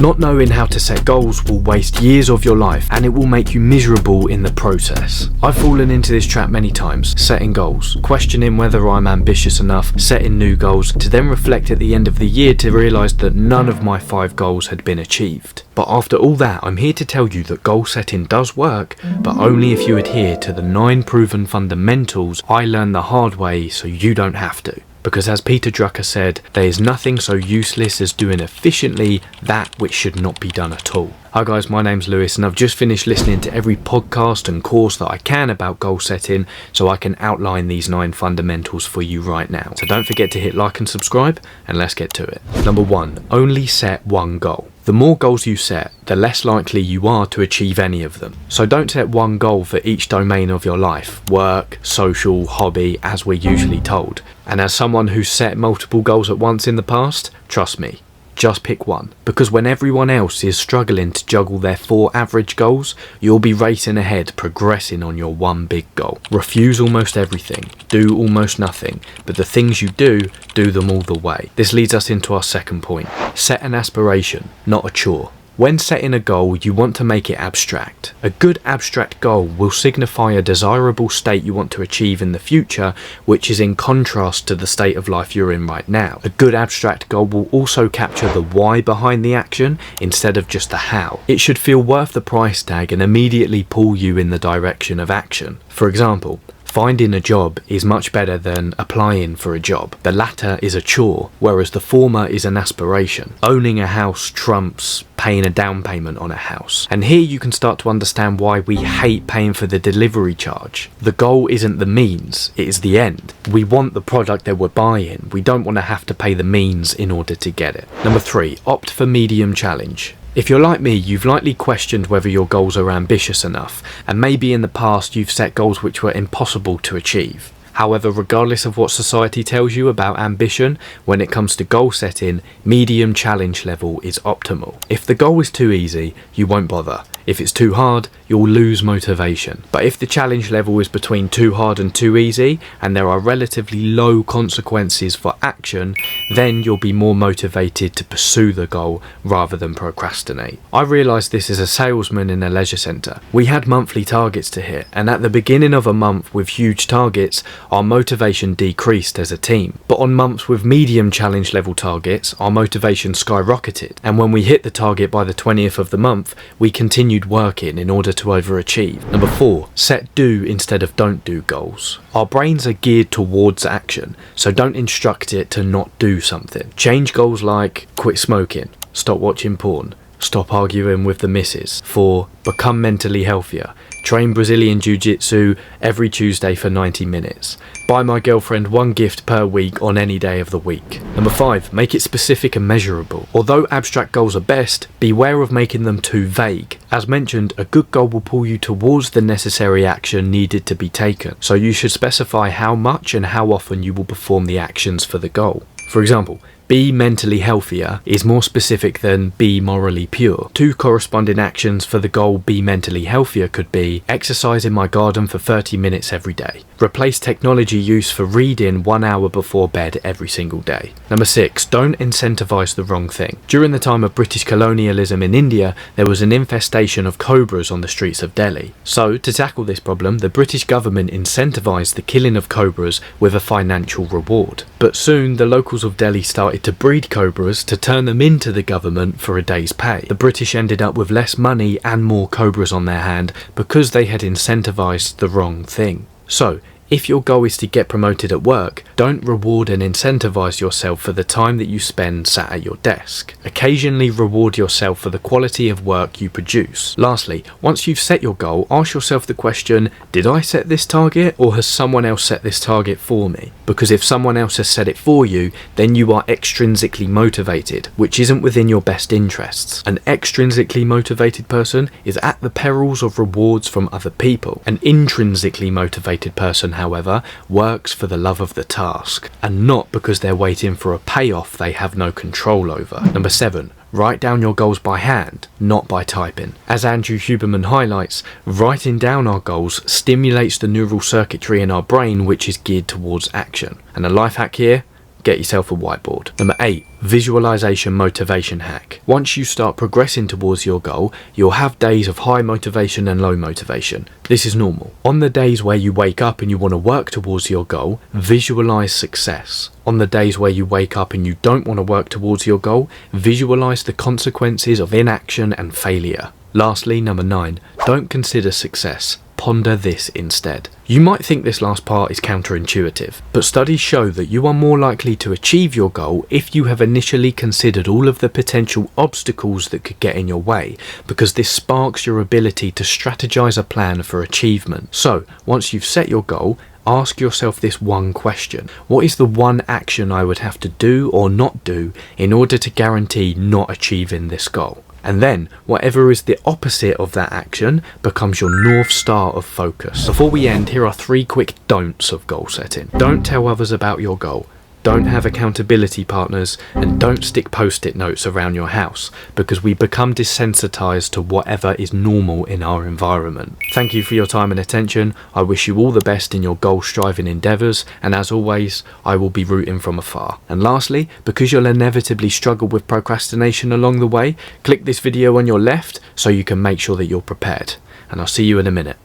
Not knowing how to set goals will waste years of your life, and it will make you miserable in the process. I've fallen into this trap many times, setting goals, questioning whether I'm ambitious enough, setting new goals, to then reflect at the end of the year to realise that none of my 5 goals had been achieved. But after all that, I'm here to tell you that goal setting does work, but only if you adhere to the 9 proven fundamentals I learned the hard way so you don't have to. Because as Peter Drucker said, there is nothing so useless as doing efficiently that which should not be done at all. Hi guys, my name's Lewis and I've just finished listening to every podcast and course that I can about goal setting so I can outline these 9 fundamentals for you right now. So don't forget to hit like and subscribe, and let's get to it. Number 1, only set one goal. The more goals you set, the less likely you are to achieve any of them. So don't set one goal for each domain of your life, work, social, hobby, as we're usually told. And as someone who's set multiple goals at once in the past, trust me, just pick one. Because when everyone else is struggling to juggle their 4 average goals, you'll be racing ahead, progressing on your one big goal. Refuse almost everything, do almost nothing, but the things you do them all the way. This leads us into our second point. Set an aspiration, not a chore. When setting a goal, you want to make it abstract. A good abstract goal will signify a desirable state you want to achieve in the future, which is in contrast to the state of life you're in right now. A good abstract goal will also capture the why behind the action instead of just the how. It should feel worth the price tag and immediately pull you in the direction of action. For example, finding a job is much better than applying for a job. The latter is a chore, whereas the former is an aspiration. Owning a house trumps paying a down payment on a house. And here you can start to understand why we hate paying for the delivery charge. The goal isn't the means, it is the end. We want the product that we're buying. We don't want to have to pay the means in order to get it. Number 3, opt for medium challenge. If you're like me, you've likely questioned whether your goals are ambitious enough, and maybe in the past you've set goals which were impossible to achieve. However, regardless of what society tells you about ambition, when it comes to goal setting, medium challenge level is optimal. If the goal is too easy, you won't bother. If it's too hard, you'll lose motivation. But if the challenge level is between too hard and too easy, and there are relatively low consequences for action, then you'll be more motivated to pursue the goal rather than procrastinate. I realised this as a salesman in a leisure centre. We had monthly targets to hit, and at the beginning of a month with huge targets, our motivation decreased as a team. But on months with medium challenge level targets, our motivation skyrocketed. And when we hit the target by the 20th of the month, we continued working in order to overachieve. Number 4, set do instead of don't do goals. Our brains are geared towards action, so don't instruct it to not do something. Change goals like quit smoking, stop watching porn, stop arguing with the missus. 4, become mentally healthier. Train Brazilian Jiu-Jitsu every Tuesday for 90 minutes. Buy my girlfriend 1 gift per week on any day of the week. Number 5, make it specific and measurable. Although abstract goals are best, beware of making them too vague. As mentioned, a good goal will pull you towards the necessary action needed to be taken. So you should specify how much and how often you will perform the actions for the goal. For example, be mentally healthier is more specific than be morally pure. 2 corresponding actions for the goal be mentally healthier could be exercise in my garden for 30 minutes every day. Replace technology use for reading 1 hour before bed every single day. Number 6, don't incentivize the wrong thing. During the time of British colonialism in India, there was an infestation of cobras on the streets of Delhi. So, to tackle this problem, the British government incentivized the killing of cobras with a financial reward. But soon, the locals of Delhi started to breed cobras to turn them into the government for a day's pay. The British ended up with less money and more cobras on their hand because they had incentivized the wrong thing. So, if your goal is to get promoted at work, don't reward and incentivize yourself for the time that you spend sat at your desk. Occasionally reward yourself for the quality of work you produce. Lastly, once you've set your goal, ask yourself the question, did I set this target or has someone else set this target for me? Because if someone else has set it for you, then you are extrinsically motivated, which isn't within your best interests. An extrinsically motivated person is at the perils of rewards from other people. An intrinsically motivated person, however, works for the love of the task, and not because they're waiting for a payoff they have no control over. Number 7. Write down your goals by hand, not by typing. As Andrew Huberman highlights, writing down our goals stimulates the neural circuitry in our brain which is geared towards action. And a life hack here, get yourself a whiteboard. Number 8, visualization motivation hack. Once you start progressing towards your goal, you'll have days of high motivation and low motivation. This is normal. On the days where you wake up and you want to work towards your goal, visualize success. On the days where you wake up and you don't want to work towards your goal, visualize the consequences of inaction and failure. Lastly, number 9, don't consider success. Ponder this instead. You might think this last part is counterintuitive, but studies show that you are more likely to achieve your goal if you have initially considered all of the potential obstacles that could get in your way, because this sparks your ability to strategize a plan for achievement. So, once you've set your goal, ask yourself this one question. What is the one action I would have to do or not do in order to guarantee not achieving this goal? And then, whatever is the opposite of that action becomes your North Star of focus. Before we end, here are 3 quick don'ts of goal setting. Don't tell others about your goal. Don't have accountability partners, and don't stick post-it notes around your house, because we become desensitized to whatever is normal in our environment. Thank you for your time and attention. I wish you all the best in your goal-striving endeavors, and as always, I will be rooting from afar. And lastly, because you'll inevitably struggle with procrastination along the way, click this video on your left so you can make sure that you're prepared. And I'll see you in a minute.